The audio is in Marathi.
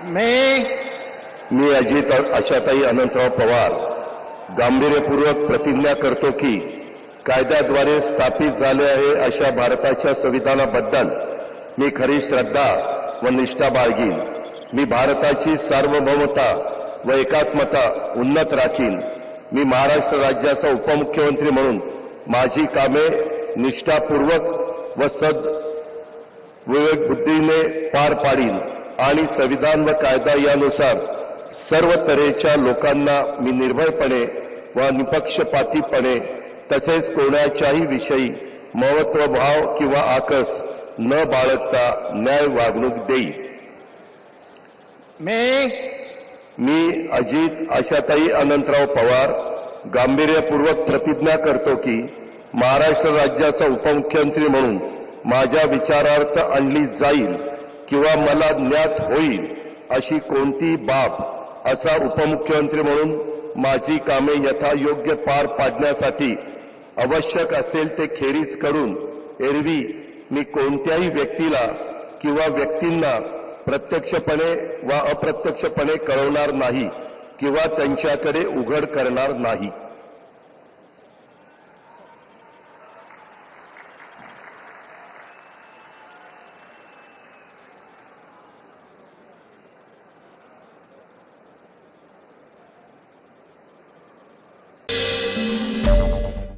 मी अजित आशाताई अनंतराव पवार गांभीर्यपूर्वक प्रतिज्ञा करतो की कायद्याद्वारे स्थापित झाले आहे अशा भारताच्या संविधानाबद्दल मी खरी श्रद्धा व निष्ठा बाळगीन. मी भारताची सार्वभौमता व एकात्मता उन्नत राखीन. मी महाराष्ट्र राज्याचा उपमुख्यमंत्री म्हणून माझी कामे निष्ठापूर्वक व विवेक बुद्धीने पार पाडीन आणि संविधान व कायदा यानुसार सर्व तऱ्हेच्या लोकांना मी निर्भयपणे व निपक्षपातीपणे तसेच कोणाच्याही विषयी महत्त्वभाव किंवा आकस न बाळगता न्याय वागणूक देईन. मी अजित आशाताई अनंतराव पवार गांभीर्यपूर्वक प्रतिज्ञा करतो की महाराष्ट्र राज्याचा उपमुख्यमंत्री म्हणून माझ्या विचारार्थ आणली जाईल किंवा मला ज्ञात होईल अशी कोणतीही बाब असा उपमुख्यमंत्री म्हणून माझी कामे यथायोग्य पार पाडण्यासाठी आवश्यक असेल ते खेरीज करून एरवी मी कोणत्याही व्यक्तीला किंवा व्यक्तींना प्रत्यक्षपणे वा अप्रत्यक्षपणे कळवणार नाही किंवा त्यांच्याकडे उघड करणार नाही.